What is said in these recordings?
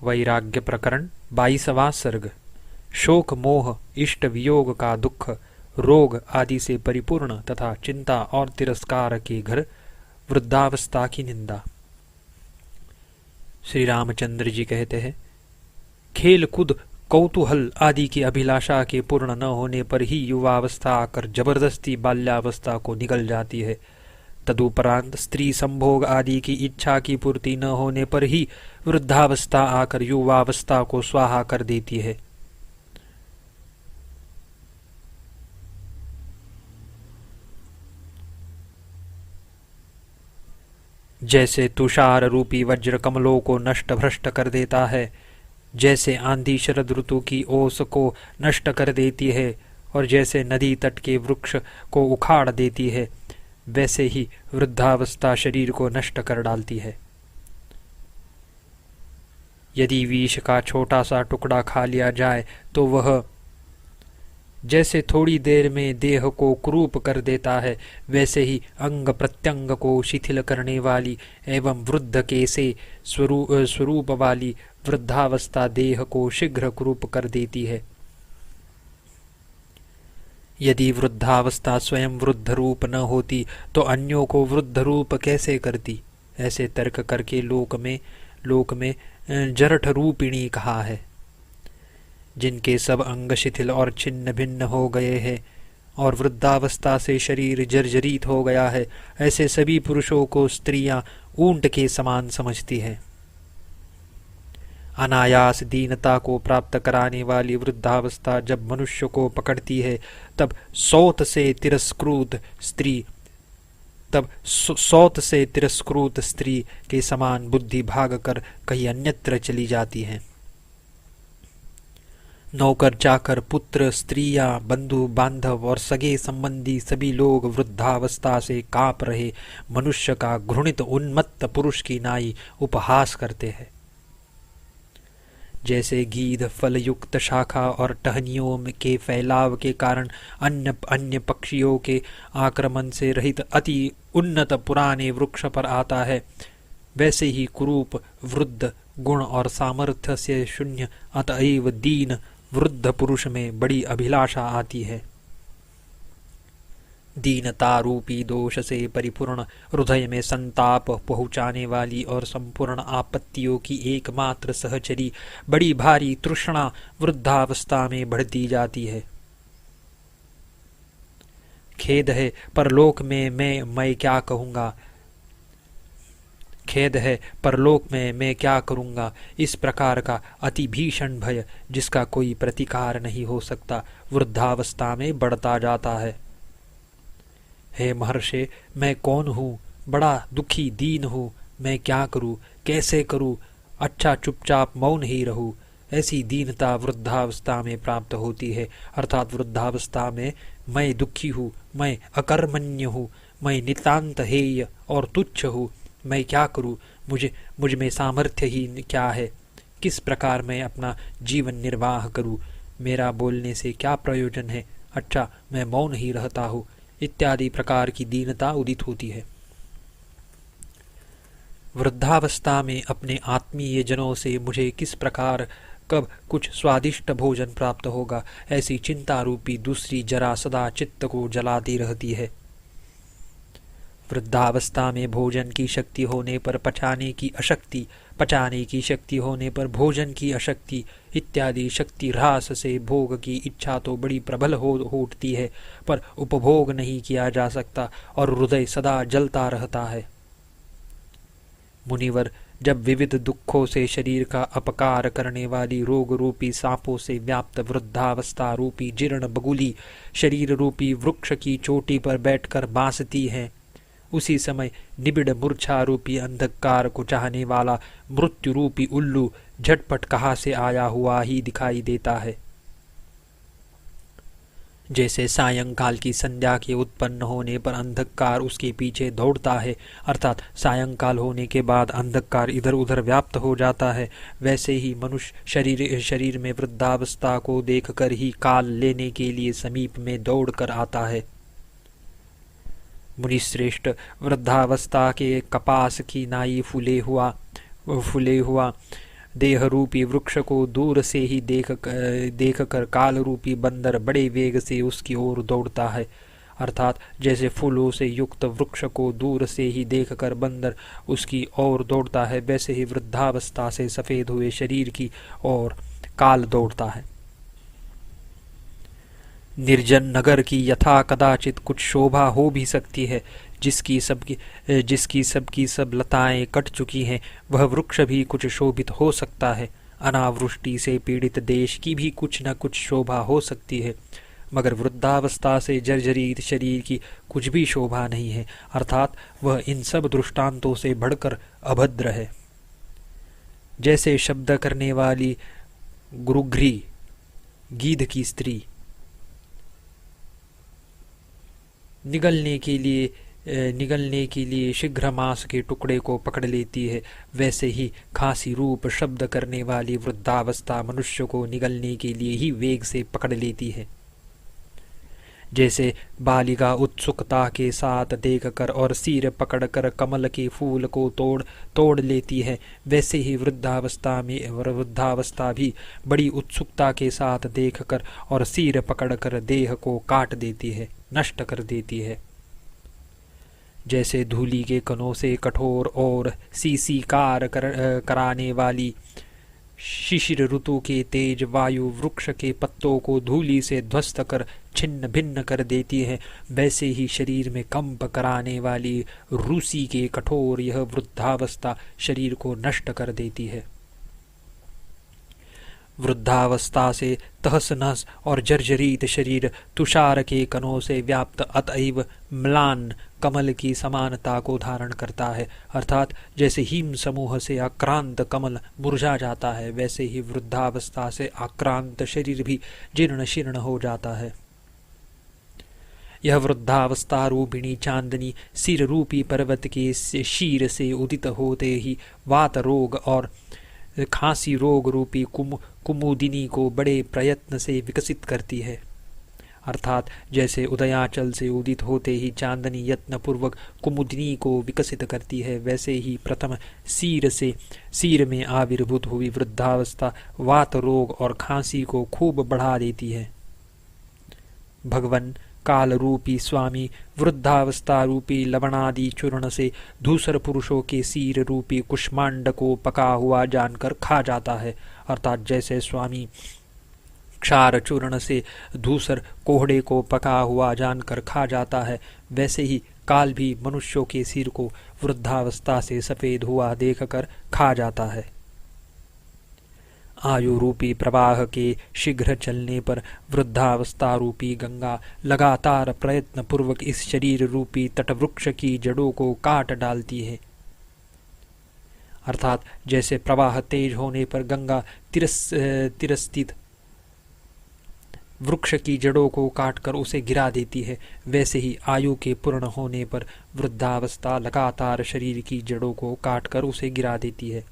वैराग्य प्रकरण 22वां सर्ग। शोक मोह इष्ट वियोग का दुख, रोग आदि से परिपूर्ण तथा चिंता और तिरस्कार के घर वृद्धावस्था की निंदा। श्री रामचंद्र जी कहते हैं, खेल कूद कौतूहल आदि की अभिलाषा के पूर्ण न होने पर ही युवावस्था आकर जबरदस्ती बाल्यावस्था को निकल जाती है। तदुपरांत स्त्री संभोग आदि की इच्छा की पूर्ति न होने पर ही वृद्धावस्था आकर युवावस्था को स्वाहा कर देती है। जैसे तुषार रूपी वज्र कमलों को नष्ट भ्रष्ट कर देता है, जैसे आंधी शरद ऋतु की ओस को नष्ट कर देती है और जैसे नदी तट के वृक्ष को उखाड़ देती है, वैसे ही वृद्धावस्था शरीर को नष्ट कर डालती है। यदि विष का छोटा सा टुकड़ा खा लिया जाए तो वह जैसे थोड़ी देर में देह को कुरूप कर देता है, वैसे ही अंग प्रत्यंग को शिथिल करने वाली एवं वृद्ध के से स्वरूप वाली वृद्धावस्था देह को शीघ्र कुरूप कर देती है। यदि वृद्धावस्था स्वयं वृद्ध रूप न होती तो अन्यों को वृद्ध रूप कैसे करती? ऐसे तर्क करके लोक में जरठ रूपिणी कहा है। जिनके सब अंग शिथिल और छिन्न भिन्न हो गए हैं और वृद्धावस्था से शरीर जर्जरित हो गया है, ऐसे सभी पुरुषों को स्त्रियां ऊंट के समान समझती है। अनायास दीनता को प्राप्त कराने वाली वृद्धावस्था जब मनुष्य को पकड़ती है, तब सौत से तिरस्कृत स्त्री के समान बुद्धि भागकर कहीं अन्यत्र चली जाती है। नौकर चाकर पुत्र स्त्रियां बंधु बांधव और सगे संबंधी सभी लोग वृद्धावस्था से कांप रहे मनुष्य का घृणित उन्मत्त पुरुष की नाई उपहास करते हैं। जैसे गीध फलयुक्त शाखा और टहनियों के फैलाव के कारण अन्य पक्षियों के आक्रमण से रहित अति उन्नत पुराने वृक्ष पर आता है, वैसे ही कुरूप वृद्ध गुण और सामर्थ्य से शून्य अतएव दीन वृद्ध पुरुष में बड़ी अभिलाषा आती है। दीनता रूपी दोष से परिपूर्ण हृदय में संताप पहुँचाने वाली और संपूर्ण आपत्तियों की एकमात्र सहचरी बड़ी भारी तृष्णा वृद्धावस्था में बढ़ती जाती है। खेद है परलोक में मैं क्या कहूँगा, खेद है परलोक में मैं क्या करूँगा, इस प्रकार का अति भीषण भय जिसका कोई प्रतिकार नहीं हो सकता वृद्धावस्था में बढ़ता जाता है। हे महर्षि, मैं कौन हूँ? बड़ा दुखी दीन हूँ। मैं क्या करूँ, कैसे करूँ? अच्छा चुपचाप मौन ही रहूँ। ऐसी दीनता वृद्धावस्था में प्राप्त होती है। अर्थात वृद्धावस्था में मैं दुखी हूँ, मैं अकर्मण्य हूँ, मैं नितांत हेय और तुच्छ हूँ। मैं क्या करूँ? मुझ में सामर्थ्य ही क्या है? किस प्रकार मैं अपना जीवन निर्वाह करूँ? मेरा बोलने से क्या प्रयोजन है? अच्छा मैं मौन ही रहता हूँ। इत्यादि प्रकार की दीनता उदित होती है। वृद्धावस्था में अपने आत्मीय जनों से मुझे किस प्रकार कब कुछ स्वादिष्ट भोजन प्राप्त होगा, ऐसी चिंता रूपी दूसरी जरा सदा चित्त को जलाती रहती है। वृद्धावस्था में भोजन की शक्ति होने पर पचाने की अशक्ति, पचाने की शक्ति होने पर भोजन की अशक्ति इत्यादि शक्ति ह्रास से भोग की इच्छा तो बड़ी प्रबल हो उठती है, पर उपभोग नहीं किया जा सकता और हृदय सदा जलता रहता है। मुनिवर, जब विविध दुखों से शरीर का अपकार करने वाली रोग रूपी सांपों से व्याप्त वृद्धावस्था रूपी जीर्ण बगुली शरीर रूपी वृक्ष की चोटी पर बैठकर बांसती है, उसी समय निबिड़ मूर्छा रूपी अंधकार को चाहने वाला मृत्यु रूपी उल्लू झटपट कहाँ से आया हुआ ही दिखाई देता है। जैसे सायंकाल की संध्या के उत्पन्न होने पर अंधकार उसके पीछे दौड़ता है, अर्थात सायंकाल होने के बाद अंधकार इधर उधर व्याप्त हो जाता है, वैसे ही मनुष्य शरीर में वृद्धावस्था को देखकर ही काल लेने के लिए समीप में दौड़ कर आता है। मुनिश्रेष्ठ, वृद्धावस्था के कपास की नाई फूले हुआ देह रूपी वृक्ष को दूर से ही देख कर काल रूपी बंदर बड़े वेग से उसकी ओर दौड़ता है। अर्थात जैसे फूलों से युक्त वृक्ष को दूर से ही देखकर बंदर उसकी ओर दौड़ता है, वैसे ही वृद्धावस्था से सफेद हुए शरीर की ओर काल दौड़ता है। निर्जन नगर की यथा कदाचित कुछ शोभा हो भी सकती है, जिसकी सबकी सब लताएं कट चुकी हैं, वह वृक्ष भी कुछ शोभित हो सकता है। अनावृष्टि से पीड़ित देश की भी कुछ न कुछ शोभा हो सकती है, मगर वृद्धावस्था से जर्जरित शरीर की कुछ भी शोभा नहीं है। अर्थात वह इन सब दृष्टांतों से बढ़कर अभद्र है। जैसे शब्द करने वाली गुरुघ्री गीध की स्त्री निगलने के लिए शीघ्र मांस के टुकड़े को पकड़ लेती है, वैसे ही खांसी रूप शब्द करने वाली वृद्धावस्था मनुष्य को निगलने के लिए ही वेग से पकड़ लेती है। जैसे बालिका उत्सुकता के साथ देखकर और सिर पकड़कर कमल के फूल को तोड़ लेती है, वैसे ही वृद्धावस्था भी बड़ी उत्सुकता के साथ देखकर और सिर पकड़कर देह को काट देती है, नष्ट कर देती है। जैसे धूलि के कणों से कठोर और सीसीकार कराने वाली शिशिर ऋतु के तेज वायु वृक्ष के पत्तों को धूलि से ध्वस्त कर छिन्न भिन्न कर देती है, वैसे ही शरीर में कंप कराने वाली रूसी के कठोर यह वृद्धावस्था शरीर को नष्ट कर देती है। वृद्धावस्था से तहस नहस और जर्जरित शरीर तुषार के कणों से व्याप्त अतएव म्लान कमल की समानता को धारण करता है। अर्थात जैसे हिम समूह से आक्रांत कमल मुरझा जाता है, वैसे ही वृद्धावस्था से आक्रांत शरीर भी जीर्ण शीर्ण हो जाता है। यह वृद्धावस्था रूपिणी चांदनी सिर रूपी पर्वत के शीर से उदित होते ही वात रोग और खांसी रोग रूपी कुमुदिनी को बड़े प्रयत्न से विकसित करती है। अर्थात जैसे उदयाचल से उदित होते ही चांदनी यत्न पूर्वक कुमुदिनी को विकसित करती है, वैसे ही प्रथम सिर में आविर्भूत हुई वृद्धावस्था वात रोग और खांसी को खूब बढ़ा देती है। भगवान काल रूपी स्वामी वृद्धावस्था रूपी लवणादि चूर्ण से धूसर पुरुषों के सिर रूपी कुष्मांड को पका हुआ जानकर खा जाता है। अर्थात जैसे स्वामी क्षार चूर्ण से धूसर कोहड़े को पका हुआ जानकर खा जाता है, वैसे ही काल भी मनुष्यों के सिर को वृद्धावस्था से सफेद हुआ देखकर खा जाता है। आयु रूपी प्रवाह के शीघ्र चलने पर वृद्धावस्था रूपी गंगा लगातार प्रयत्न पूर्वक इस शरीर रूपी तटवृक्ष की जड़ों को काट डालती है। अर्थात जैसे प्रवाह तेज होने पर गंगा तिरस्थित वृक्ष की जड़ों को काटकर उसे गिरा देती है, वैसे ही आयु के पूर्ण होने पर वृद्धावस्था लगातार शरीर की जड़ों को काटकर उसे गिरा देती है।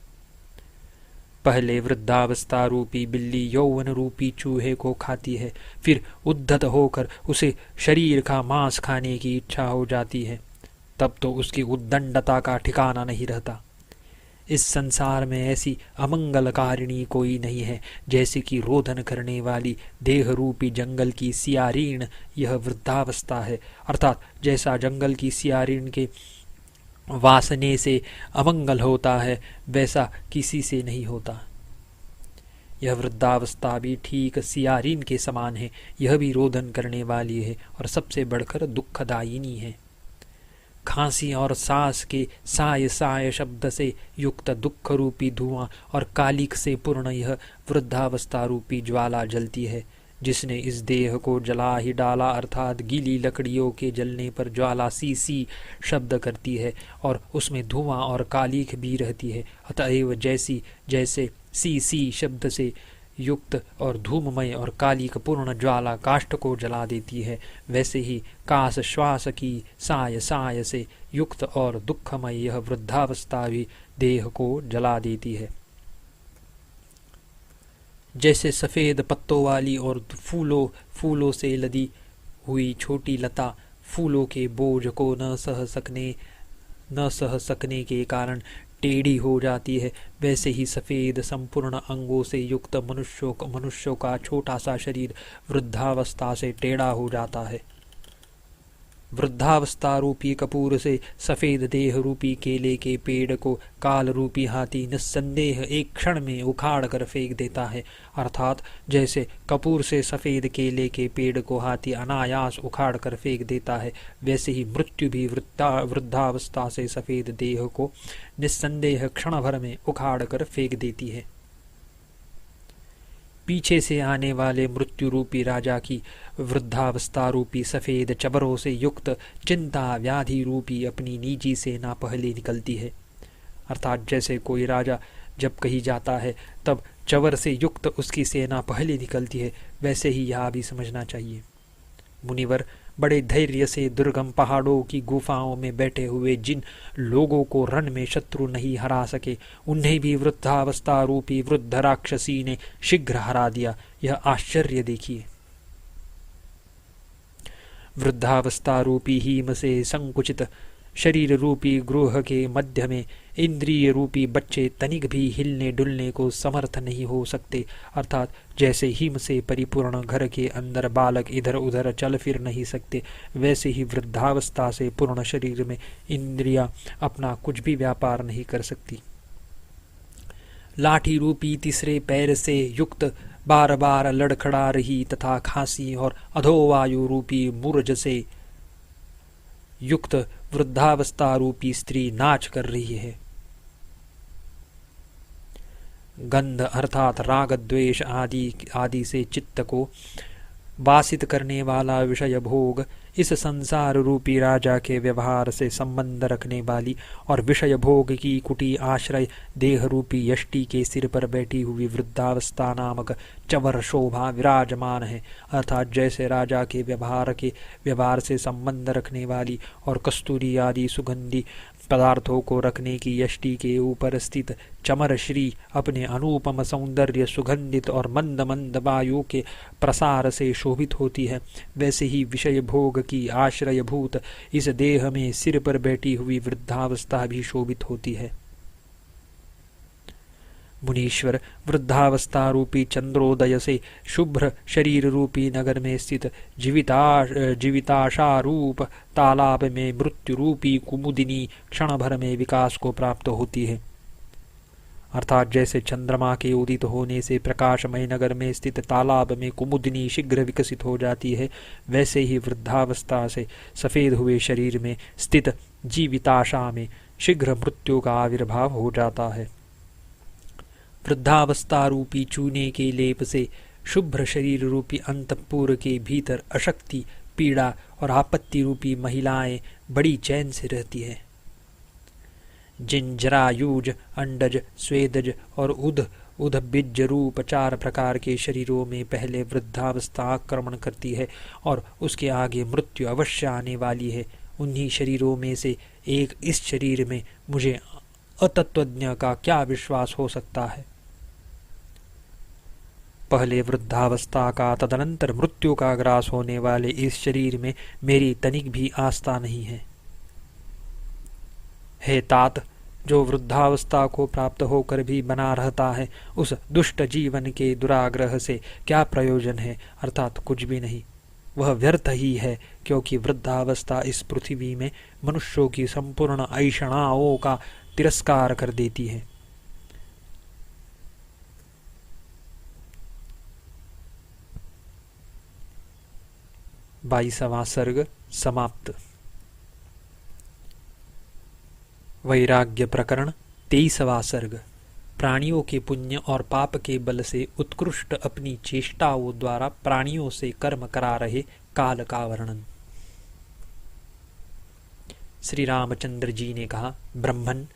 पहले वृद्धावस्था रूपी बिल्ली यौवन रूपी चूहे को खाती है, फिर उद्धत होकर उसे शरीर का मांस खाने की इच्छा हो जाती है, तब तो उसकी उद्दंडता का ठिकाना नहीं रहता। इस संसार में ऐसी अमंगलकारिणी कोई नहीं है जैसे कि रोदन करने वाली देह रूपी जंगल की सियारीण यह वृद्धावस्था है। अर्थात जैसा जंगल की सियारीण के वासने से अमंगल होता है, वैसा किसी से नहीं होता। यह वृद्धावस्था भी ठीक सियारीन के समान है, यह भी रोदन करने वाली है और सबसे बढ़कर दुखदायिनी है। खांसी और सांस के साय साय शब्द से युक्त दुख रूपी धुआं और कालिक से पूर्ण यह वृद्धावस्था रूपी ज्वाला जलती है। जिसने इस देह को जला ही डाला, अर्थात गीली लकड़ियों के जलने पर ज्वाला सी सी शब्द करती है और उसमें धुआं और कालिक भी रहती है। अतएव जैसे सी सी शब्द से युक्त और धूममय और कालिक पूर्ण ज्वाला काष्ठ को जला देती है, वैसे ही काश श्वास की साय साय से युक्त और दुखमय यह वृद्धावस्था भी देह को जला देती है। जैसे सफ़ेद पत्तों वाली और फूलों से लदी हुई छोटी लता फूलों के बोझ को न सह सकने के कारण टेढ़ी हो जाती है, वैसे ही सफ़ेद संपूर्ण अंगों से युक्त मनुष्यों का छोटा सा शरीर वृद्धावस्था से टेढ़ा हो जाता है। वृद्धावस्था रूपी कपूर से सफ़ेद देह रूपी केले के पेड़ को काल रूपी हाथी निस्संदेह एक क्षण में उखाड़ कर फेंक देता है। अर्थात जैसे कपूर से सफ़ेद केले के पेड़ को हाथी अनायास उखाड़ कर फेंक देता है, वैसे ही मृत्यु भी वृद्धावस्था से सफ़ेद देह को निस्संदेह क्षण भर में उखाड़ कर फेंक देती है। पीछे से आने वाले मृत्यु रूपी राजा की वृद्धावस्था रूपी सफ़ेद चबरों से युक्त चिंता व्याधि रूपी अपनी निजी सेना पहले निकलती है। अर्थात जैसे कोई राजा जब कहीं जाता है तब चबर से युक्त उसकी सेना पहले निकलती है, वैसे ही यह भी समझना चाहिए। मुनिवर, बड़े धैर्य से दुर्गम पहाड़ों की गुफाओं में बैठे हुए जिन लोगों को रण में शत्रु नहीं हरा सके, उन्हें भी वृद्धावस्था रूपी वृद्ध राक्षसी ने शीघ्र हरा दिया। यह आश्चर्य देखिए। वृद्धावस्था रूपी हिम से संकुचित शरीर रूपी गृह के मध्य में इंद्रिय रूपी बच्चे तनिक भी हिलने डुलने को समर्थ नहीं हो सकते। अर्थात जैसे हिम से परिपूर्ण घर के अंदर बालक इधर उधर चल फिर नहीं सकते, वैसे ही वृद्धावस्था से पूर्ण शरीर में इंद्रियां अपना कुछ भी व्यापार नहीं कर सकती। लाठी रूपी तीसरे पैर से युक्त बार बार लड़खड़ा रही तथा खांसी और अधोवायु रूपी मूर्ज से युक्त वृद्धावस्था रूपी स्त्री नाच कर रही है। गंध अर्थात राग द्वेष आदि से चित्त को वासित करने वाला विषय भोग इस संसार रूपी राजा के व्यवहार से संबंध रखने वाली और विषय भोग की कुटी आश्रय देह रूपी यष्टि के सिर पर बैठी हुई वृद्धावस्था नामक चवर शोभा विराजमान है। अर्थात जैसे राजा के व्यवहार से संबंध रखने वाली और कस्तूरी आदि सुगंधी पदार्थों को रखने की यष्टि के ऊपर स्थित चमर श्री अपने अनुपम सौंदर्य सुगंधित और मंद मंद वायु के प्रसार से शोभित होती है, वैसे ही विषय भोग की आश्रयभूत इस देह में सिर पर बैठी हुई वृद्धावस्था भी शोभित होती है। मुनीश्वर, वृद्धावस्था रूपी चंद्रोदय से शुभ्र शरीर रूपी नगर में स्थित जीविताशा रूप तालाब में मृत्यु रूपी कुमुदिनी क्षण भर में विकास को प्राप्त होती है। अर्थात जैसे चंद्रमा के उदित होने से प्रकाशमय नगर में स्थित तालाब में कुमुदिनी शीघ्र विकसित हो जाती है, वैसे ही वृद्धावस्था से सफेद हुए शरीर में स्थित जीविताशा में शीघ्र मृत्यु का आविर्भाव हो जाता है। वृद्धावस्था रूपी चूने के लेप से शुभ्र शरीर रूपी अंतःपुर के भीतर अशक्ति, पीड़ा और आपत्ति रूपी महिलाएं बड़ी चैन से रहती है। जिन जरायुज, अंडज, स्वेदज और उदबिज रूप 4 प्रकार के शरीरों में पहले वृद्धावस्था आक्रमण करती है और उसके आगे मृत्यु अवश्य आने वाली है, उन्हीं शरीरों में से एक इस शरीर में मुझे अतत्वज्ञ का क्या विश्वास हो सकता है। पहले वृद्धावस्था का तदनंतर मृत्यु का ग्रास होने वाले इस शरीर में मेरी तनिक भी आस्था नहीं है। हे तात, जो वृद्धावस्था को प्राप्त होकर भी बना रहता है, उस दुष्ट जीवन के दुराग्रह से क्या प्रयोजन है? अर्थात कुछ भी नहीं, वह व्यर्थ ही है, क्योंकि वृद्धावस्था इस पृथ्वी में मनुष्यों की संपूर्ण ऐषणाओं का तिरस्कार कर देती है। बाईसवां सर्ग समाप्त। वैराग्य प्रकरण 23वां सर्ग। प्राणियों के पुण्य और पाप के बल से उत्कृष्ट अपनी चेष्टाओं द्वारा प्राणियों से कर्म करा रहे काल का वर्णन। श्री रामचंद्र जी ने कहा, ब्रह्मन,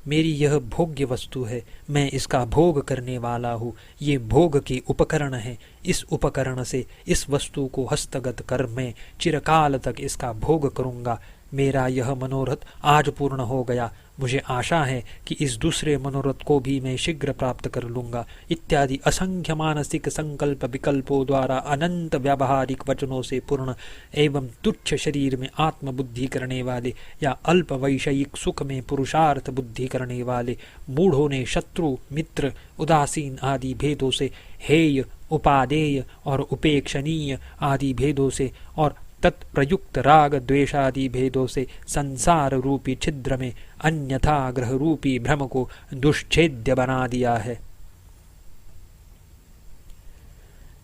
मेरी यह भोग्य वस्तु है, मैं इसका भोग करने वाला हूँ। ये भोग के उपकरण है। इस उपकरण से इस वस्तु को हस्तगत कर मैं चिरकाल तक इसका भोग करूँगा। मेरा यह मनोरथ आज पूर्ण हो गया। मुझे आशा है कि इस दूसरे मनोरथ को भी मैं शीघ्र प्राप्त कर लूँगा। इत्यादि असंख्य मानसिक संकल्प विकल्पों द्वारा अनंत व्यावहारिक वचनों से पूर्ण एवं तुच्छ शरीर में आत्मबुद्धि करने वाले या अल्प वैषयिक सुख में पुरुषार्थ बुद्धि करने वाले मूढ़ों ने शत्रु, मित्र, उदासीन आदि भेदों से, हेय, उपादेय और उपेक्षणीय आदि भेदों से और तत्प्रयुक्त राग द्वेषादि भेदों से संसार रूपी छिद्र में अन्यथा ग्रह रूपी भ्रम को दुश्छेद्य बना दिया है।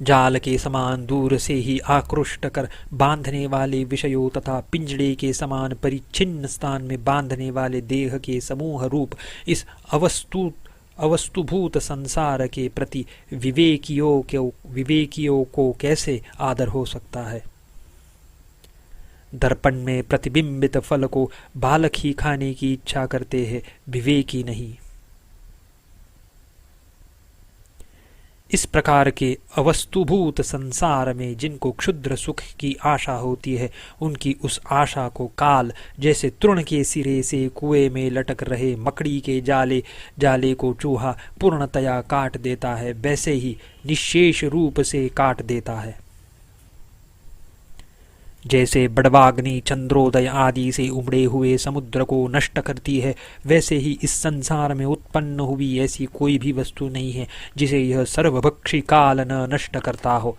जाल के समान दूर से ही आकृष्ट कर बांधने वाले विषयों तथा पिंजड़े के समान परिच्छिन्न स्थान में बांधने वाले देह के समूह रूप इस अवस्तुभूत संसार के प्रति विवेकियों को कैसे आदर हो सकता है। दर्पण में प्रतिबिंबित फल को बालक ही खाने की इच्छा करते हैं, विवेकी नहीं। इस प्रकार के अवस्तुभूत संसार में जिनको क्षुद्र सुख की आशा होती है, उनकी उस आशा को काल जैसे तृण के सिरे से कुएं में लटक रहे मकड़ी के जाले को चूहा पूर्णतया काट देता है, वैसे ही निश्शेष रूप से काट देता है। जैसे बड़वाग्नि चंद्रोदय आदि से उमड़े हुए समुद्र को नष्ट करती है, वैसे ही इस संसार में उत्पन्न हुई ऐसी कोई भी वस्तु नहीं है जिसे यह सर्वभक्षी काल न नष्ट करता हो।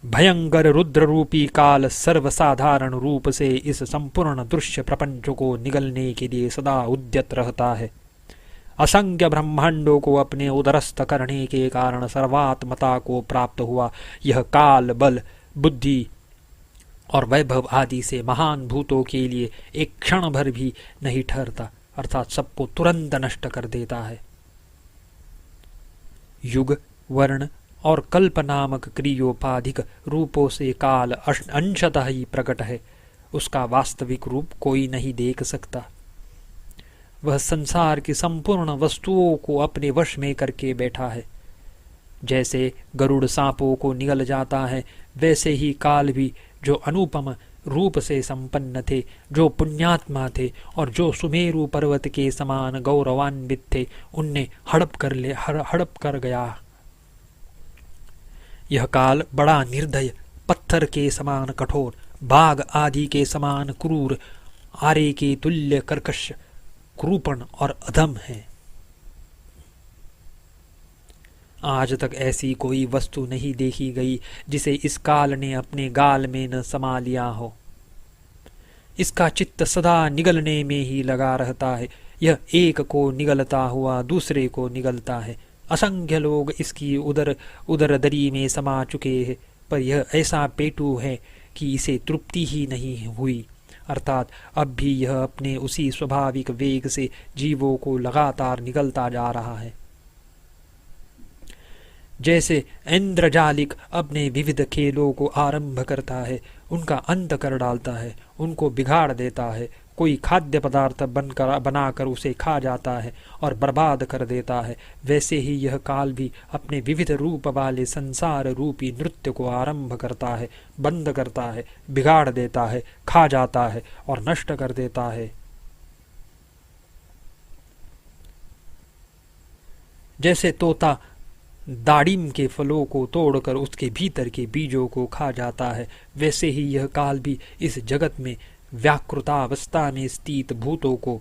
भयंकर रुद्र रूपी काल सर्वसाधारण रूप से इस संपूर्ण दृश्य प्रपंच को निगलने के लिए सदा उद्यत रहता है। असंख्य ब्रह्मांडों को अपने उदरस्थ करने के कारण सर्वात्मता को प्राप्त हुआ यह काल बल, बुद्धि और वैभव आदि से महान भूतों के लिए एक क्षण भर भी नहीं ठहरता, अर्थात सबको तुरंत नष्ट कर देता है। युग, वर्ण और कल्प नामक क्रियोपाधिक रूपों से काल अंशतः ही प्रकट है, उसका वास्तविक रूप कोई नहीं देख सकता। वह संसार की संपूर्ण वस्तुओं को अपने वश में करके बैठा है। जैसे गरुड़ सांपों को निगल जाता है, वैसे ही काल भी जो अनुपम रूप से संपन्न थे, जो पुण्यात्मा थे और जो सुमेरु पर्वत के समान गौरवान्वित थे, उन्हें हड़प कर गया। यह काल बड़ा निर्दय, पत्थर के समान कठोर, बाघ आदि के समान क्रूर, आरे के तुल्य कर्कश, क्रूपण और अधम है। आज तक ऐसी कोई वस्तु नहीं देखी गई जिसे इस काल ने अपने गाल में न समा लिया हो। इसका चित्त सदा निगलने में ही लगा रहता है। यह एक को निगलता हुआ दूसरे को निगलता है। असंख्य लोग इसकी उदरदरी में समा चुके हैं, पर यह ऐसा पेटू है कि इसे तृप्ति ही नहीं हुई, अर्थात अब भी यह अपने उसी स्वाभाविक वेग से जीवों को लगातार निगलता जा रहा है। जैसे इंद्रजालिक अपने विविध खेलों को आरंभ करता है, उनका अंत कर डालता है, उनको बिगाड़ देता है, कोई खाद्य पदार्थ बनाकर उसे खा जाता है और बर्बाद कर देता है, वैसे ही यह काल भी अपने विविध रूप वाले संसार रूपी नृत्य को आरंभ करता है, बंद करता है, बिगाड़ देता है, खा जाता है और नष्ट कर देता है। जैसे तोता दाड़िम के फलों को तोड़कर उसके भीतर के बीजों को खा जाता है, वैसे ही यह काल भी इस जगत में व्याकृतावस्था में स्थित भूतों को,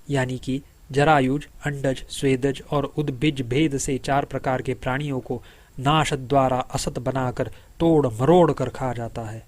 यानी कि जरायुज, अंडज, स्वेदज और उद्भिज भेद से 4 प्रकार के प्राणियों को नाश द्वारा असत बनाकर तोड़ मरोड़ कर खा जाता है।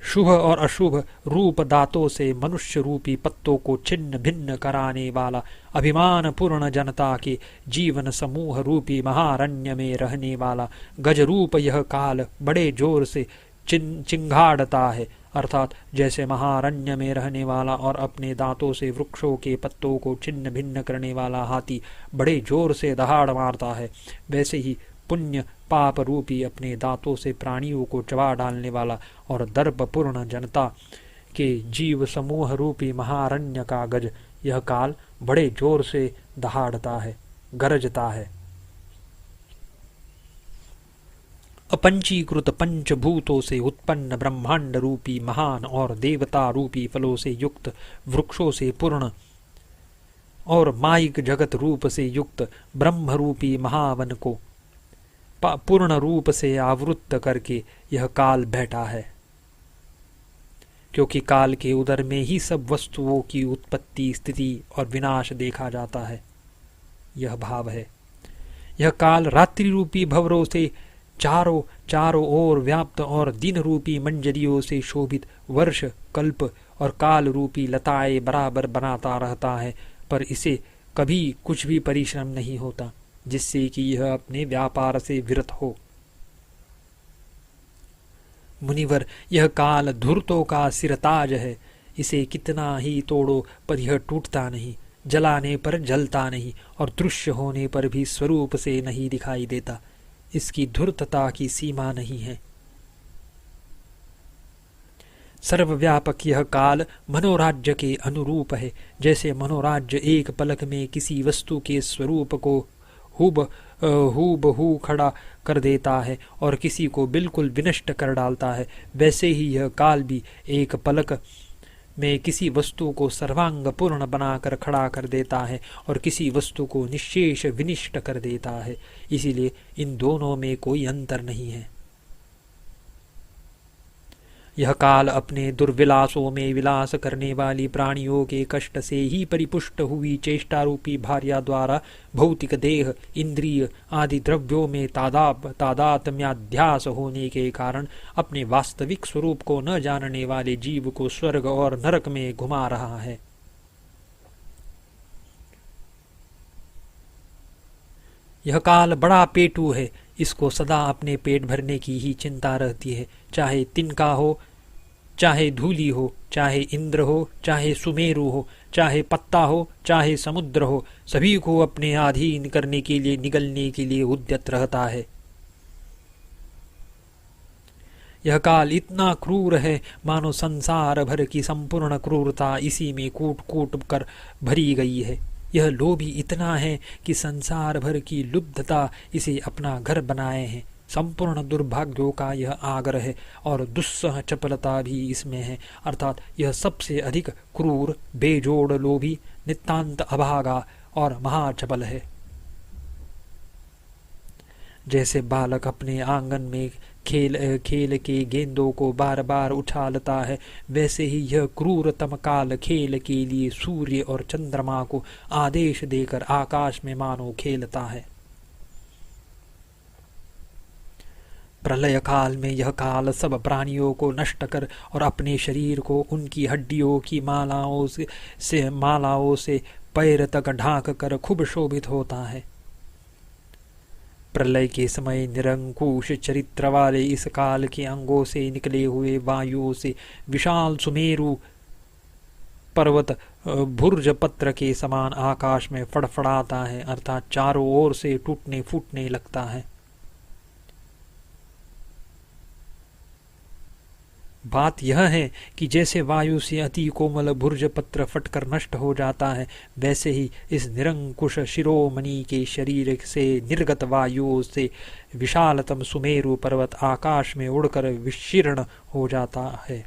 शुभ और अशुभ रूप दांतों से मनुष्य रूपी पत्तों को छिन्न भिन्न कराने वाला अभिमान पूर्ण जनता के जीवन समूह रूपी महारण्य में रहने वाला गज रूप यह काल बड़े जोर से चिंगाड़ता है, अर्थात जैसे महारण्य में रहने वाला और अपने दांतों से वृक्षों के पत्तों को छिन्न भिन्न करने वाला हाथी बड़े जोर से दहाड़ मारता है, वैसे ही पुण्य पाप रूपी अपने दांतों से प्राणियों को चबा डालने वाला और दर्पपूर्ण जनता के जीव समूह रूपी महारण्य का गज यह काल बड़े जोर से दहाड़ता है, गरजता है। अपंचीकृत पंचभूतों से उत्पन्न ब्रह्मांड रूपी महान और देवता रूपी फलों से युक्त वृक्षों से पूर्ण और माइक जगत रूप से युक्त ब्रह्म रूपी महावन को पूर्ण रूप से आवृत्त करके यह काल बैठा है, क्योंकि काल के उदर में ही सब वस्तुओं की उत्पत्ति, स्थिति और विनाश देखा जाता है। यह भाव है। यह काल रात्रि रूपी भंवरों से चारों ओर व्याप्त और दिन रूपी मंजरियों से शोभित वर्ष, कल्प और काल रूपी लताएं बराबर बनाता रहता है, पर इसे कभी कुछ भी परिश्रम नहीं होता जिससे कि यह अपने व्यापार से विरत हो। मुनिवर, यह काल धूर्तों का सिरताज है। इसे कितना ही तोड़ो पर यह टूटता नहीं, जलाने पर जलता नहीं और दृश्य होने पर भी स्वरूप से नहीं दिखाई देता। इसकी धूर्तता की सीमा नहीं है। सर्वव्यापक यह काल मनोराज्य के अनुरूप है। जैसे मनोराज्य एक पलक में किसी वस्तु के स्वरूप को हूबहू खड़ा कर देता है और किसी को बिल्कुल विनष्ट कर डालता है, वैसे ही यह काल भी एक पलक में किसी वस्तु को सर्वांग पूर्ण बनाकर खड़ा कर देता है और किसी वस्तु को निश्शेष विनिष्ट कर देता है। इसीलिए इन दोनों में कोई अंतर नहीं है। यह काल अपने दुर्विलासों में विलास करने वाली प्राणियों के कष्ट से ही परिपुष्ट हुई चेष्टा रूपी भार्या द्वारा भौतिक देह, इंद्रिय आदि द्रव्यों में तादात्म्याध्यास होने के कारण अपने वास्तविक स्वरूप को न जानने वाले जीव को स्वर्ग और नरक में घुमा रहा है। यह काल बड़ा पेटू है। इसको सदा अपने पेट भरने की ही चिंता रहती है। चाहे तिनका हो, चाहे धूली हो, चाहे इंद्र हो, चाहे सुमेरु हो, चाहे पत्ता हो, चाहे समुद्र हो, सभी को अपने अधीन करने के लिए, निगलने के लिए उद्यत रहता है। यह काल इतना क्रूर है मानो संसार भर की संपूर्ण क्रूरता इसी में कूट कूट कर भरी गई है। यह लोभी इतना है कि संसार भर की लुब्धता इसे अपना घर बनाए है। संपूर्ण दुर्भाग्यों का यह आग्रह है और दुस्सह चपलता भी इसमें है, अर्थात यह सबसे अधिक क्रूर, बेजोड़ लोभी, नितांत अभागा और महाचपल है। जैसे बालक अपने आंगन में खेल के गेंदों को बार बार उछालता है, वैसे ही यह क्रूरतम काल खेल के लिए सूर्य और चंद्रमा को आदेश देकर आकाश में मानो खेलता है। प्रलय काल में यह काल सब प्राणियों को नष्ट कर और अपने शरीर को उनकी हड्डियों की मालाओं से पैर तक ढांक कर खूब शोभित होता है। प्रलय के समय निरंकुश चरित्र वाले इस काल के अंगों से निकले हुए वायुओं से विशाल सुमेरु पर्वत भुर्ज पत्र के समान आकाश में फड़फड़ाता है, अर्थात चारों ओर से टूटने फूटने लगता है। बात यह है कि जैसे वायु से अति कोमल भुर्ज पत्र फटकर नष्ट हो जाता है, वैसे ही इस निरंकुश शिरोमणि के शरीर से निर्गत वायुओं से विशालतम सुमेरु पर्वत आकाश में उड़कर विशीर्ण हो जाता है।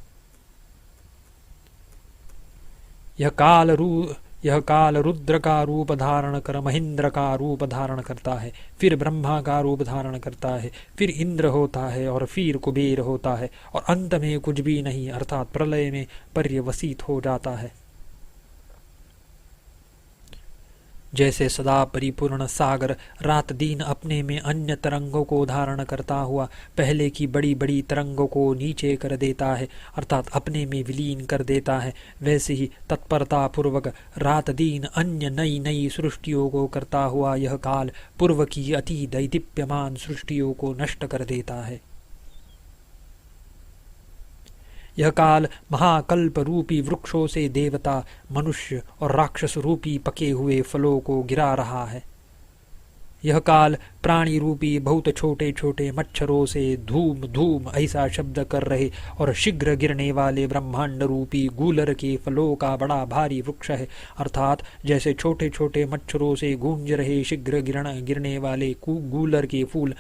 यह काल रुद्र का रूप धारण कर महेंद्र का रूप धारण करता है, फिर ब्रह्मा का रूप धारण करता है, फिर इंद्र होता है और फिर कुबेर होता है और अंत में कुछ भी नहीं, अर्थात प्रलय में पर्यवसित हो जाता है। जैसे सदा परिपूर्ण सागर रात दिन अपने में अन्य तरंगों को धारण करता हुआ पहले की बड़ी बड़ी तरंगों को नीचे कर देता है, अर्थात अपने में विलीन कर देता है, वैसे ही तत्परता पूर्वक रात दिन अन्य नई नई सृष्टियों को करता हुआ यह काल पूर्व की अति दैदीप्यमान सृष्टियों को नष्ट कर देता है। यह काल महाकल्प रूपी वृक्षों से देवता, मनुष्य और राक्षस रूपी पके हुए फलों को गिरा रहा है। यह काल प्राणी रूपी बहुत छोटे छोटे मच्छरों से धूम धूम ऐसा शब्द कर रहे और शीघ्र गिरने वाले ब्रह्मांड रूपी गूलर के फलों का बड़ा भारी वृक्ष है। अर्थात जैसे छोटे छोटे मच्छरों से गूंज रहे शीघ्र गिरने वाले गूलर के फूल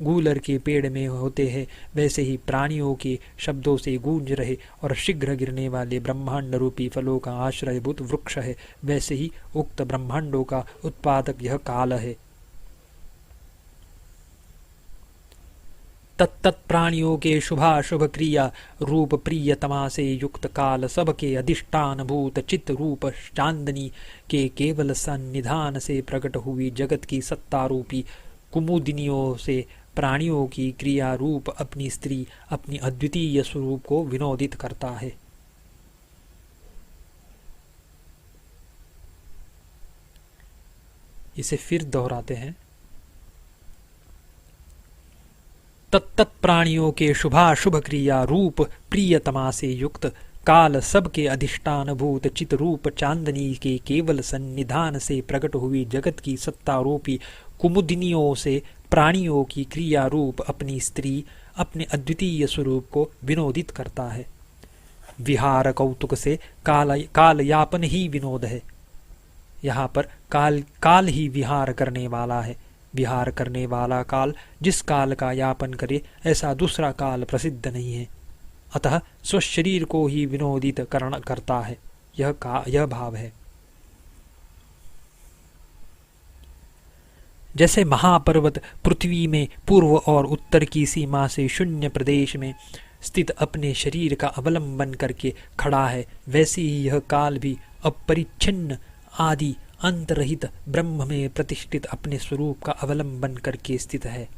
गूलर के पेड़ में होते हैं, वैसे ही प्राणियों के शब्दों से गूंज रहे और शीघ्र गिरने वाले ब्रह्मांड रूपी फलों का आश्रयभूत वृक्ष है। वैसे ही उक्त ब्रह्मांडों का उत्पादक यह काल है। तत्त प्राणियों के शुभाशुभ क्रिया रूप प्रियतमा से युक्त काल सबके अधिष्ठान भूत चित्त रूप चांदनी के केवल सन्निधान से प्रकट हुई जगत की सत्ता रूपी कुमुदिनियों से प्राणियों की क्रिया रूप अपनी स्त्री अपनी अद्वितीय स्वरूप को विनोदित करता है। इसे फिर दोहराते हैं। तत्त प्राणियों के शुभाशुभ क्रिया रूप प्रियतमा से युक्त काल सबके अधिष्ठान भूत चित रूप चांदनी के केवल सन्निधान से प्रकट हुई जगत की सत्ता रूपी कुमुदिनियों से प्राणियों की क्रिया रूप अपनी स्त्री अपने अद्वितीय स्वरूप को विनोदित करता है। विहार कौतुक से काल यापन ही विनोद है। यहाँ पर काल ही विहार करने वाला है। विहार करने वाला काल जिस काल का यापन करे ऐसा दूसरा काल प्रसिद्ध नहीं है, अतः स्वशरीर को ही विनोदित करता है। यह भाव है। जैसे महापर्वत पृथ्वी में पूर्व और उत्तर की सीमा से शून्य प्रदेश में स्थित अपने शरीर का अवलंबन करके खड़ा है, वैसे ही यह काल भी अपरिच्छिन्न आदि अंतरहित ब्रह्म में प्रतिष्ठित अपने स्वरूप का अवलंबन करके स्थित है।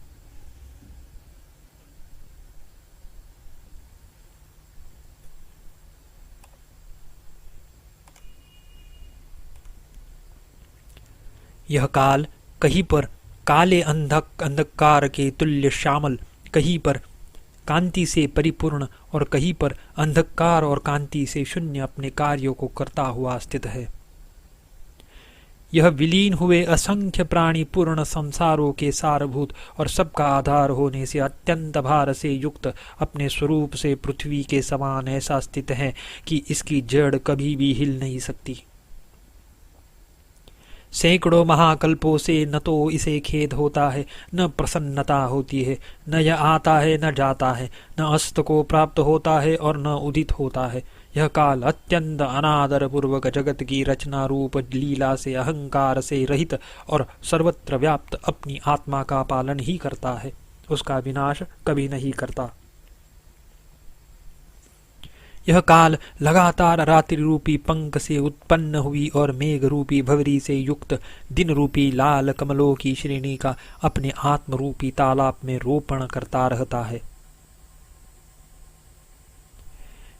यह काल कहीं पर काले अंधकार के तुल्य श्यामल, कहीं पर कांति से परिपूर्ण और कहीं पर अंधकार और कांति से शून्य अपने कार्यों को करता हुआ स्थित है। यह विलीन हुए असंख्य प्राणी पूर्ण संसारों के सारभूत और सबका आधार होने से अत्यंत भार से युक्त अपने स्वरूप से पृथ्वी के समान ऐसा स्थित है कि इसकी जड़ कभी भी हिल नहीं सकती। सैकड़ों महाकल्पों से न तो इसे खेद होता है, न प्रसन्नता होती है, न यह आता है न जाता है, न अस्त को प्राप्त होता है और न उदित होता है। यह काल अत्यंत अनादर पूर्वक जगत की रचना रूप लीला से अहंकार से रहित और सर्वत्र व्याप्त अपनी आत्मा का पालन ही करता है, उसका विनाश कभी नहीं करता। यह काल लगातार रात्रि रूपी पंख से उत्पन्न हुई और मेघ रूपी भवरी से युक्त दिन रूपी लाल कमलों की श्रेणी का अपने आत्म रूपी तालाब में रोपण करता रहता है।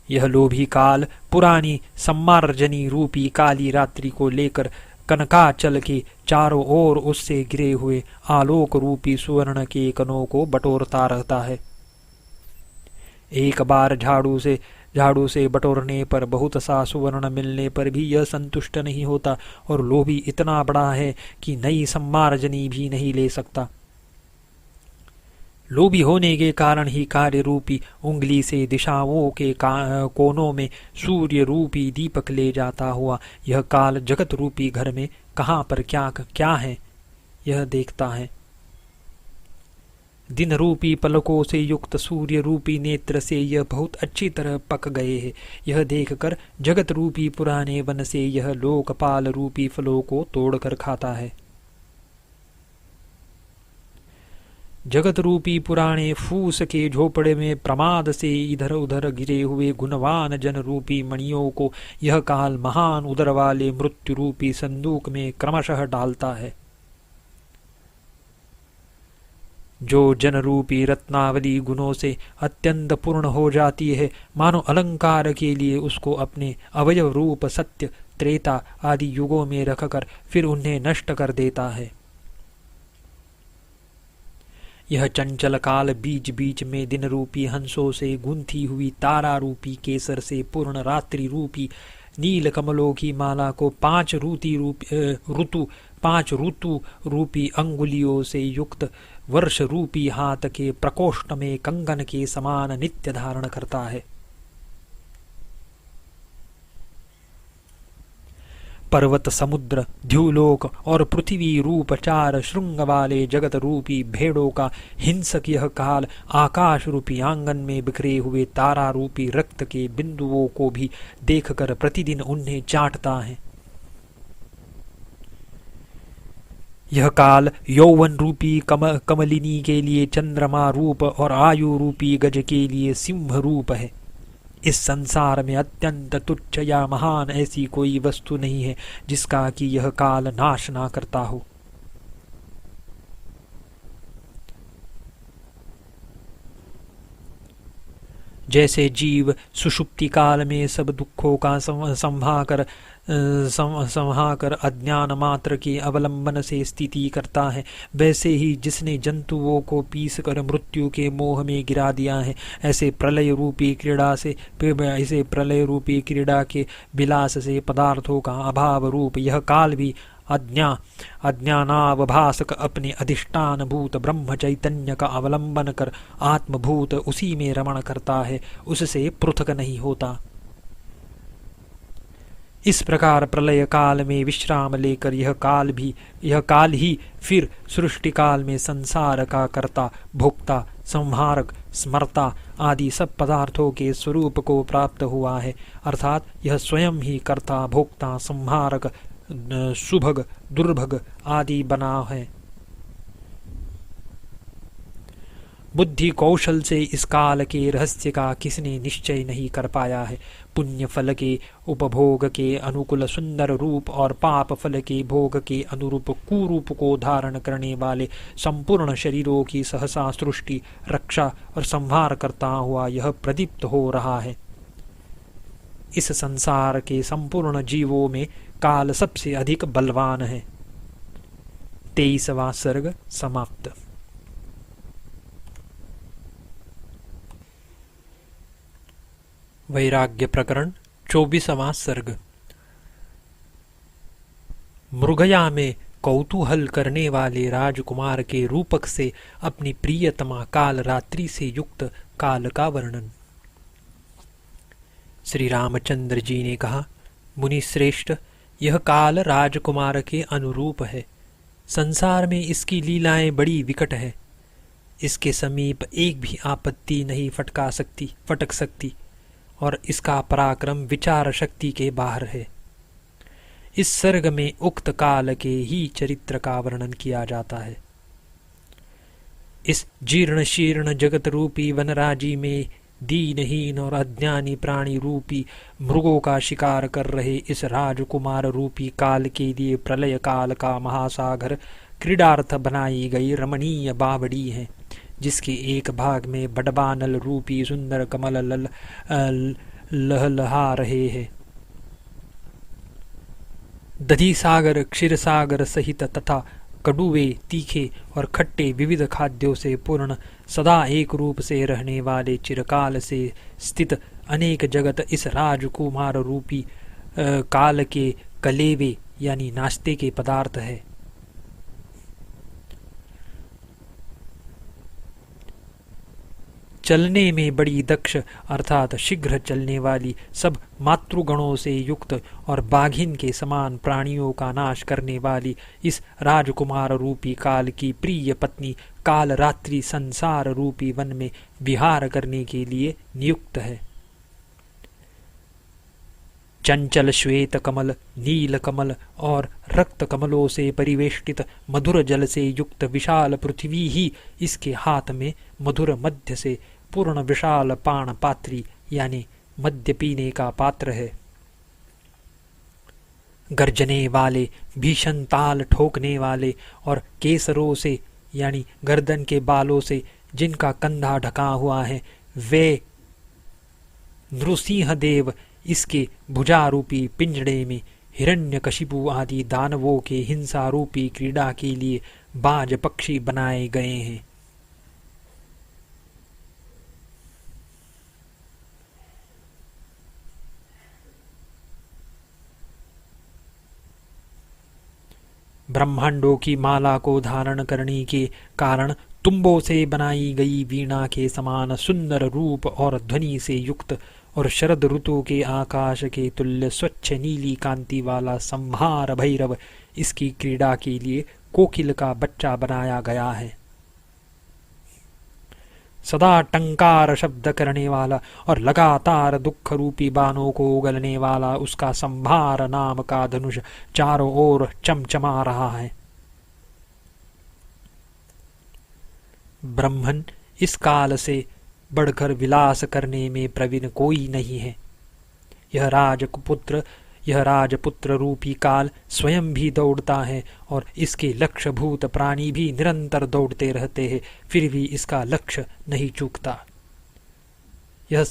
यह लोभी काल पुरानी सम्मार्जनी रूपी काली रात्रि को लेकर कनकाचल के चारों ओर उससे घिरे हुए आलोक रूपी सुवर्ण के कणों को बटोरता रहता है। एक बार झाड़ू से बटोरने पर बहुत सा सुवर्ण मिलने पर भी यह संतुष्ट नहीं होता और लोभी इतना बड़ा है कि नई सम्मार्जनी भी नहीं ले सकता। लोभी होने के कारण ही कार्य रूपी उंगली से दिशाओं के कोनों में सूर्य रूपी दीपक ले जाता हुआ यह काल जगत रूपी घर में कहाँ पर क्या है यह देखता है। दिन रूपी पलकों से युक्त सूर्य रूपी नेत्र से यह बहुत अच्छी तरह पक गए हैं। यह देखकर जगत रूपी पुराने वन से यह लोकपाल रूपी फलों को तोड़कर खाता है। जगत रूपी पुराने फूस के झोपड़े में प्रमाद से इधर उधर गिरे हुए गुणवान जन रूपी मणियों को यह काल महान उदर वाले मृत्यु रूपी संदूक में क्रमशः डालता है। जो जन रूपी रत्नावली गुणों से अत्यंत पूर्ण हो जाती है, मानो अलंकार के लिए उसको अपने अवयव रूप सत्य त्रेता आदि युगों में रखकर फिर उन्हें नष्ट कर देता है। यह चंचल काल बीच बीच में दिन रूपी हंसों से गुंथी हुई तारा रूपी केसर से पूर्ण रात्रि रूपी नील कमलों की माला को 5 ऋतु 5 ऋतु रूपी अंगुलियों से युक्त वर्ष रूपी हाथ के प्रकोष्ठ में कंगन के समान नित्य धारण करता है। पर्वत, समुद्र, द्युलोक और पृथ्वी रूप 4 श्रृंग वाले जगत रूपी भेड़ों का हिंसक यह काल आकाश रूपी आंगन में बिखरे हुए तारा रूपी रक्त के बिंदुओं को भी देखकर प्रतिदिन उन्हें चाटता है। यह काल यौवन रूपी कमलिनी के लिए चंद्रमा रूप और आयु रूपी गज के लिए सिंह रूप है। इस संसार में अत्यंत तुच्छ या महान ऐसी कोई वस्तु नहीं है जिसका कि यह काल नाश ना करता हो। जैसे जीव सुषुप्ति काल में सब दुखों का संहाकर अज्ञान मात्र के अवलंबन से स्थिति करता है, वैसे ही जिसने जंतुओं को पीस कर मृत्यु के मोह में गिरा दिया है, ऐसे प्रलय रूपी क्रीड़ा के विलास से पदार्थों का अभाव रूप यह काल भी अज्ञानावभासक अपने अधिष्ठान भूत ब्रह्म चैतन्य का अवलंबन कर आत्मभूत उसी में रमण करता है, उससे पृथक नहीं होता। इस प्रकार प्रलय काल में विश्राम लेकर यह काल ही फिर सृष्टि काल में संसार का कर्ता, भोक्ता, संहारक, स्मर्ता आदि सब पदार्थों के स्वरूप को प्राप्त हुआ है, अर्थात यह स्वयं ही कर्ता, भोक्ता, संहारक, सुभग, दुर्भग आदि बना है। बुद्धि कौशल से इस काल के रहस्य का किसने निश्चय नहीं कर पाया है। पुण्य फल के उपभोग के अनुकूल सुंदर रूप और पाप फल के भोग के अनुरूप कुरूप को धारण करने वाले संपूर्ण शरीरों की सहसा सृष्टि, रक्षा और संहार करता हुआ यह प्रदीप्त हो रहा है। इस संसार के संपूर्ण जीवों में काल सबसे अधिक बलवान है। 23वां सर्ग समाप्त। वैराग्य प्रकरण 24वां सर्ग। मृगया में कौतूहल करने वाले राजकुमार के रूपक से अपनी प्रियतमा काल रात्रि से युक्त काल का वर्णन। श्री रामचंद्र जी ने कहा, मुनि श्रेष्ठ, यह काल राजकुमार के अनुरूप है। संसार में इसकी लीलाएं बड़ी विकट है। इसके समीप एक भी आपत्ति नहीं फटक सकती और इसका पराक्रम विचार शक्ति के बाहर है। इस सर्ग में उक्त काल के ही चरित्र का वर्णन किया जाता है। इस जीर्ण शीर्ण जगत रूपी वनराजी में दीनहीन और अज्ञानी प्राणी रूपी मृगों का शिकार कर रहे इस राजकुमार रूपी काल के लिए प्रलय काल का महासागर क्रीडार्थ बनाई गई रमणीय बावड़ी है, जिसके एक भाग में बड़बा नल रूपी सुंदर कमल लहलहा रहे हैं। दधी सागर, क्षीर सागर सहित तथा कड़ुए, तीखे और खट्टे विविध खाद्यों से पूर्ण सदा एक रूप से रहने वाले चिरकाल से स्थित अनेक जगत इस राजकुमार रूपी काल के कलेवे यानी नाश्ते के पदार्थ है। चलने में बड़ी दक्ष अर्थात शीघ्र चलने वाली, सब मातृगणों से युक्त और बाघिन के समान प्राणियों का नाश करने वाली इस राजकुमार रूपी काल की प्रिय पत्नी काल रात्रि संसार रूपी वन में विहार करने के लिए नियुक्त है। चंचल श्वेत कमल, नील कमल और रक्त कमलों से परिवेष्टित मधुर जल से युक्त विशाल पृथ्वी ही इसके हाथ में मधुर मध्य से पूर्ण विशाल पान पात्री यानी मद्य पीने का पात्र है। गर्जने वाले, भीषण ताल ठोकने वाले और केसरों से यानी गर्दन के बालों से जिनका कंधा ढका हुआ है, वे नृसिंह देव इसके भुजारूपी पिंजड़े में हिरण्यकशिपु आदि दानवों के हिंसा रूपी क्रीड़ा के लिए बाज पक्षी बनाए गए हैं। ब्रह्मांडों की माला को धारण करने के कारण तुम्बों से बनाई गई वीणा के समान सुंदर रूप और ध्वनि से युक्त और शरद ऋतु के आकाश के तुल्य स्वच्छ नीली कांति वाला संहार भैरव इसकी क्रीड़ा के लिए कोकिल का बच्चा बनाया गया है। सदा टंकार शब्द करने वाला और लगातार दुख रूपी बाणों को उगलने वाला उसका संहार नाम का धनुष चारों ओर चमचमा रहा है। ब्रह्मन, इस काल से बढ़कर विलास करने में प्रवीण कोई नहीं है। यह राजपुत्र रूपी काल स्वयं भी दौड़ता है और इसके लक्ष्यभूत प्राणी भी निरंतर दौड़ते रहते हैं, फिर भी इसका लक्ष्य नहीं चूकता। यह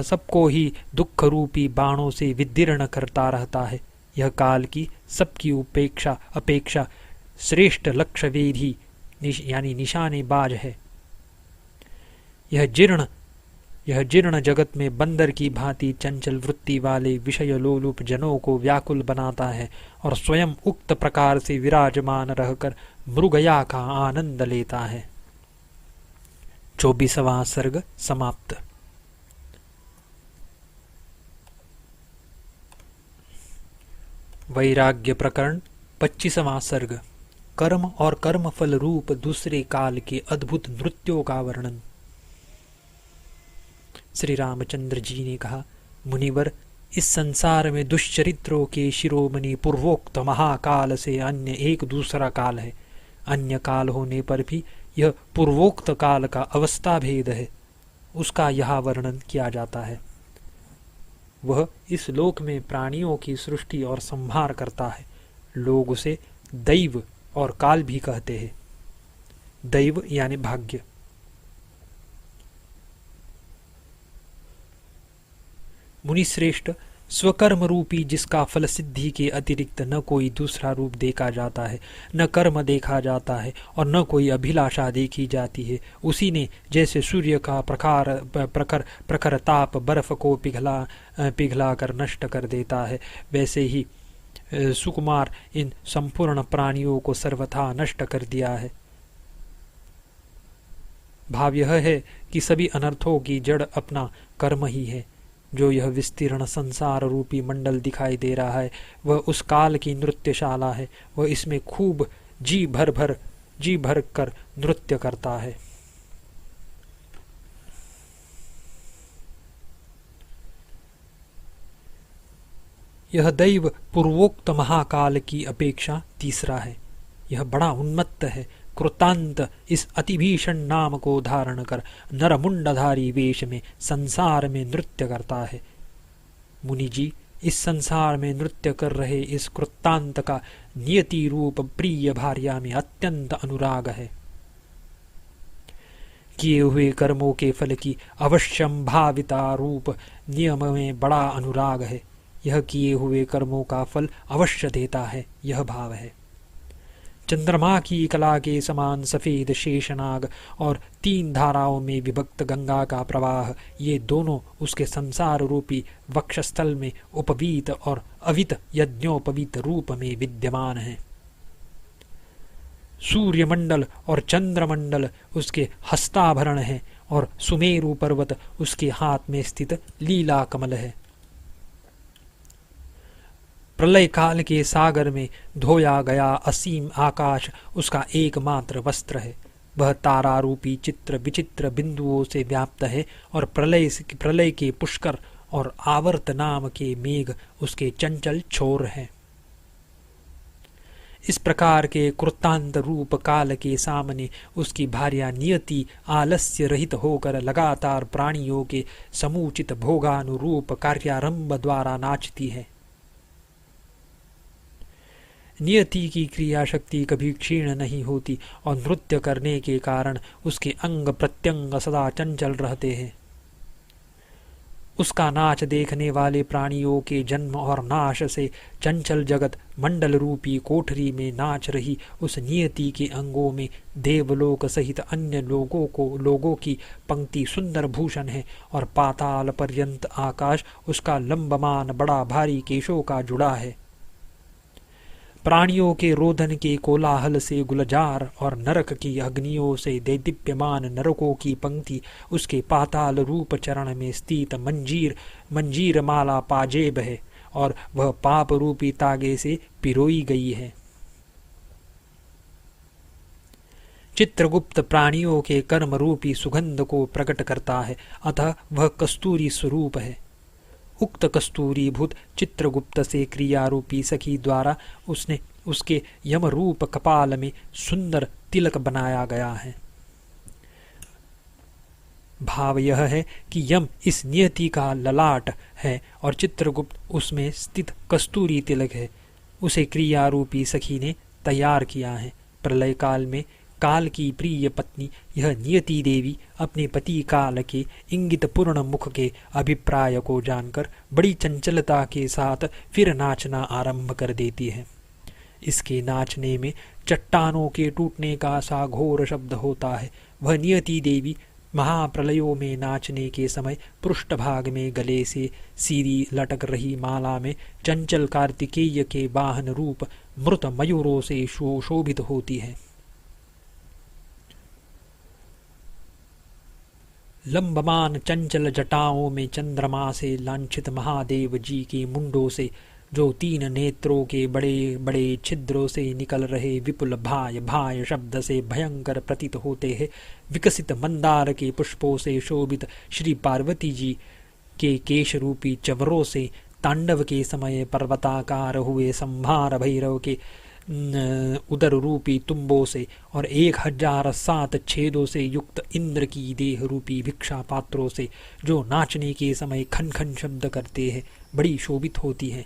सबको ही दुख रूपी बाणों से विदीर्ण करता रहता है। यह काल की सबकी अपेक्षा श्रेष्ठ लक्ष्यवेधी यानी निशानेबाज है। यह जीर्ण जगत में बंदर की भांति चंचल वृत्ति वाले विषय लोलुप जनों को व्याकुल बनाता है और स्वयं उक्त प्रकार से विराजमान रहकर मृगया का आनंद लेता है। 24वां सर्ग समाप्त। वैराग्य प्रकरण 25वां सर्ग। कर्म और कर्मफल रूप दूसरे काल के अद्भुत नृत्यों का वर्णन। श्री रामचंद्र जी ने कहा, मुनिवर, इस संसार में दुष्चरित्रों के शिरोमणि पूर्वोक्त महाकाल से अन्य एक दूसरा काल है। अन्य काल होने पर भी यह पूर्वोक्त काल का अवस्था भेद है, उसका यहाँ वर्णन किया जाता है। वह इस लोक में प्राणियों की सृष्टि और संहार करता है। लोग उसे दैव और काल भी कहते हैं। दैव यानी भाग्य। मुनिश्रेष्ठ, स्वकर्म रूपी जिसका फल सिद्धि के अतिरिक्त न कोई दूसरा रूप देखा जाता है, न कर्म देखा जाता है और न कोई अभिलाषा देखी जाती है, उसी ने जैसे सूर्य का प्रखर ताप बर्फ को पिघला कर नष्ट कर देता है, वैसे ही सुकुमार इन संपूर्ण प्राणियों को सर्वथा नष्ट कर दिया है। भाव यह है कि सभी अनर्थों की जड़ अपना कर्म ही है। जो यह विस्तीर्ण संसार रूपी मंडल दिखाई दे रहा है, वह उस काल की नृत्यशाला है। वह इसमें खूब जी भर कर नृत्य करता है। यह दैव पूर्वोक्त महाकाल की अपेक्षा तीसरा है। यह बड़ा उन्मत्त है। कृतांत इस अतिभीषण नाम को धारण कर नरमुंडधारी वेश में संसार में नृत्य करता है। मुनि जी, इस संसार में नृत्य कर रहे इस कृतांत का नियति रूप प्रिय भार्या में अत्यंत अनुराग है। किए हुए कर्मों के फल की अवश्यंभाविता रूप नियम में बड़ा अनुराग है। यह किए हुए कर्मों का फल अवश्य देता है, यह भाव है। चंद्रमा की कला के समान सफेद शेषनाग और 3 धाराओं में विभक्त गंगा का प्रवाह, ये दोनों उसके संसार रूपी वक्षस्थल में उपवीत और अवित यज्ञोपवीत रूप में विद्यमान है। सूर्यमंडल और चंद्रमंडल उसके हस्ताभरण है और सुमेरु पर्वत उसके हाथ में स्थित लीला कमल है। प्रलय काल के सागर में धोया गया असीम आकाश उसका एकमात्र वस्त्र है। वह तारा रूपी चित्र विचित्र बिंदुओं से व्याप्त है और प्रलय के पुष्कर और आवर्त नाम के मेघ उसके चंचल छोर हैं। इस प्रकार के कृतांत रूप काल के सामने उसकी भार्या नियति आलस्य रहित होकर लगातार प्राणियों के समुचित भोगानुरूप कार्यारंभ द्वारा नाचती है। नियति की क्रिया शक्ति कभी क्षीण नहीं होती और नृत्य करने के कारण उसके अंग प्रत्यंग सदा चंचल रहते हैं। उसका नाच देखने वाले प्राणियों के जन्म और नाश से चंचल जगत मंडल रूपी कोठरी में नाच रही उस नियति के अंगों में देवलोक सहित अन्य लोगों की पंक्ति सुंदर भूषण है और पाताल पर्यंत आकाश उसका लंबमान बड़ा भारी केशों का जुड़ा है। प्राणियों के रोदन के कोलाहल से गुलजार और नरक की अग्नियों से दैदीप्यमान नरकों की पंक्ति उसके पाताल रूप चरण में स्थित मंजीर माला पाजेब है और वह पाप रूपी तागे से पिरोई गई है। चित्रगुप्त प्राणियों के कर्म रूपी सुगंध को प्रकट करता है, अतः वह कस्तूरी स्वरूप है। उक्त कस्तूरी भूत चित्रगुप्त से क्रिया रूपी सखी द्वारा उसके यम रूप कपाल में सुंदर तिलक बनाया गया है। भाव यह है कि यम इस नियति का ललाट है और चित्रगुप्त उसमें स्थित कस्तूरी तिलक है। उसे क्रिया रूपी सखी ने तैयार किया है। प्रलय काल में काल की प्रिय पत्नी यह नियति देवी अपने पति काल के इंगित पूर्ण मुख के अभिप्राय को जानकर बड़ी चंचलता के साथ फिर नाचना आरंभ कर देती है। इसके नाचने में चट्टानों के टूटने का सा घोर शब्द होता है। वह नियति देवी महाप्रलयों में नाचने के समय पृष्ठभाग में गले से सीधी लटक रही माला में चंचल कार्तिकेय के वाहन रूप मृत मयूरों से शोभित होती है। लंबमान चंचल जटाओं में चंद्रमा से लांछित महादेव जी के मुंडों से जो 3 नेत्रों के बड़े बड़े छिद्रों से निकल रहे विपुल भाय भाय शब्द से भयंकर प्रतीत होते हैं, विकसित मंदार के पुष्पों से शोभित श्री पार्वती जी के केश रूपी चवरों से तांडव के समय पर्वताकार हुए संभार भैरव के उदर रूपी तुम्बों से और 1007 छेदों से युक्त इंद्र की देह रूपी भिक्षा पात्रों से जो नाचने के समय खन खन शब्द करते हैं, बड़ी शोभित होती है।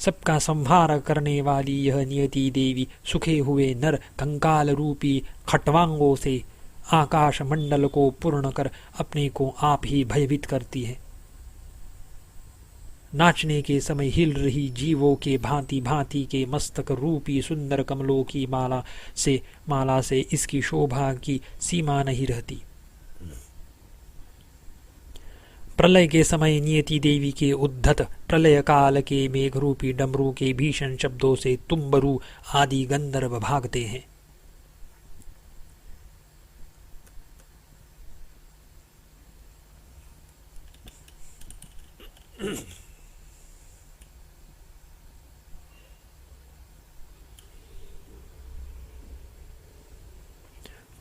सबका संहार करने वाली यह नियति देवी सुखे हुए नर कंकाल रूपी खटवांगों से आकाश मंडल को पूर्ण कर अपने को आप ही भयभीत करती है। नाचने के समय हिल रही जीवों के भांति भांति के मस्तक रूपी सुंदर कमलों की माला से इसकी शोभा की सीमा नहीं रहती। प्रलय के समय नियति देवी के उद्धत प्रलय काल के मेघ रूपी डमरू के भीषण शब्दों से तुम्बरू आदि गंधर्व भागते हैं।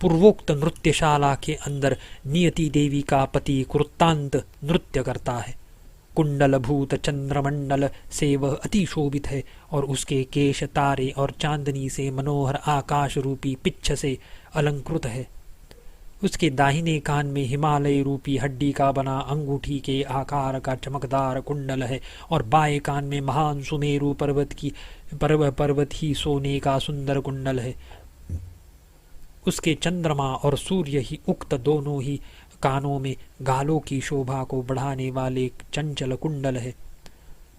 पूर्वोक्त नृत्यशाला के अंदर नियति देवी का पति कृतांत नृत्य करता है। कुंडल भूत चंद्रमंडल से वह अति शोभित है और उसके केश तारे और चांदनी से मनोहर आकाश रूपी पिच्छ से अलंकृत है। उसके दाहिने कान में हिमालय रूपी हड्डी का बना अंगूठी के आकार का चमकदार कुंडल है और बाएं कान में महान सुमेरु पर्वत ही सोने का सुंदर कुंडल है। उसके चंद्रमा और सूर्य ही उक्त दोनों ही कानों में गालों की शोभा को बढ़ाने वाले चंचल कुंडल है।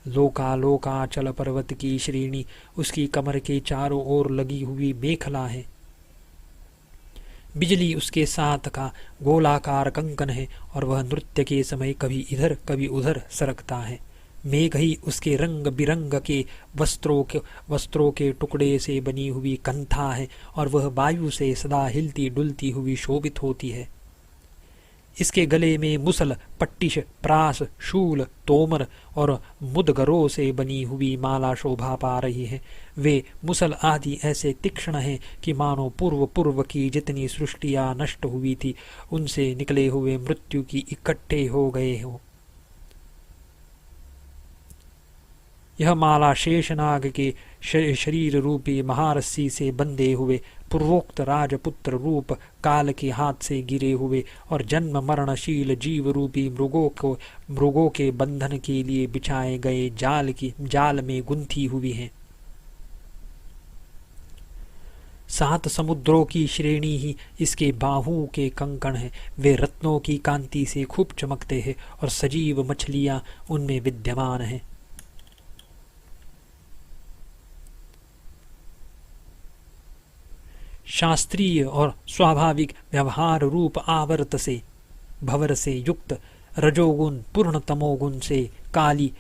लोकाचल पर्वत की श्रेणी उसकी कमर के चारों ओर लगी हुई मेखला है। बिजली उसके साथ का गोलाकार कंकन है और वह नृत्य के समय कभी इधर कभी उधर सरकता है। मेघ ही उसके रंग बिरंग के वस्त्रों के टुकड़े से बनी हुई कंथा है और वह वायु से सदा हिलती डुलती हुई शोभित होती है। इसके गले में मुसल, पट्टिश, प्रास, शूल, तोमर और मुदगरों से बनी हुई माला शोभा पा रही है। वे मुसल आदि ऐसे तीक्ष्ण हैं कि मानो पूर्व की जितनी सृष्टियां नष्ट हुई थी उनसे निकले हुए मृत्यु की इकट्ठे हो गए हों। यह माला शेषनाग के शरीर रूपी महारस्सी से बंधे हुए पूर्वोक्त राजपुत्र रूप काल के हाथ से गिरे हुए और जन्म मरणशील जीव रूपी मृगों के बंधन के लिए बिछाए गए जाल में गुंथी हुई हैं। 7 समुद्रों की श्रेणी ही इसके बाहुओं के कंकण हैं। वे रत्नों की कांति से खूब चमकते हैं और सजीव मछलियां उनमें विद्यमान हैं। शास्त्रीय और स्वाभाविक व्यवहार रूप आवर्त से भवर से युक्त रजोगुण पूर्ण तमोगुण से काली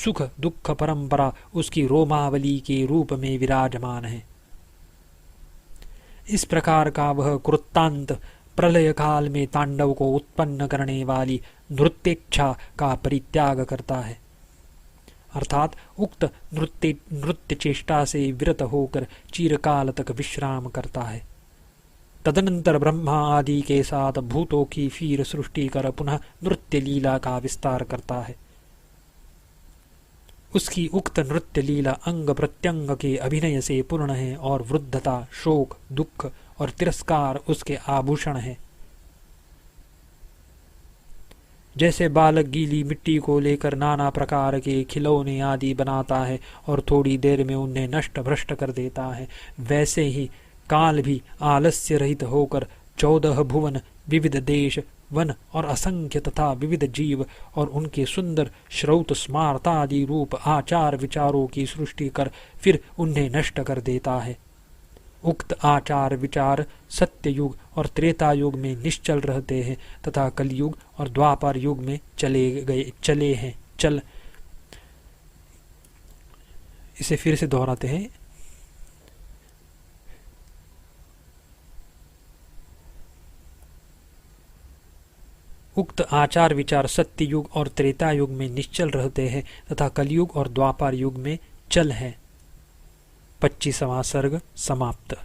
सुख दुख परंपरा उसकी रोमावली के रूप में विराजमान है। इस प्रकार का वह कृतांत प्रलय काल में तांडव को उत्पन्न करने वाली नृत्येच्छा का परित्याग करता है, अर्थात उक्त नृत्य चेष्टा से विरत होकर चिरकाल तक विश्राम करता है। तदनंतर ब्रह्मा आदि के साथ भूतों की फिर सृष्टि कर पुनः नृत्य लीला का विस्तार करता है। उसकी उक्त नृत्य लीला अंग प्रत्यंग के अभिनय से पूर्ण है और वृद्धता, शोक, दुख और तिरस्कार उसके आभूषण है। जैसे बालक गीली मिट्टी को लेकर नाना प्रकार के खिलौने आदि बनाता है और थोड़ी देर में उन्हें नष्ट भ्रष्ट कर देता है, वैसे ही काल भी आलस्य रहित होकर 14 भुवन, विविध देश, वन और असंख्य तथा विविध जीव और उनके सुंदर श्रौत स्मार्त आदि रूप आचार विचारों की सृष्टि कर फिर उन्हें नष्ट कर देता है। उक्त आचार विचार सत्य युग और त्रेता युग में निश्चल रहते हैं तथा कलयुग और द्वापर युग में चले हैं। इसे फिर से दोहराते हैं। उक्त आचार विचार सत्य युग और त्रेता युग में निश्चल रहते हैं तथा कलयुग और द्वापर युग में चल है। 25वां सर्ग समाप्त।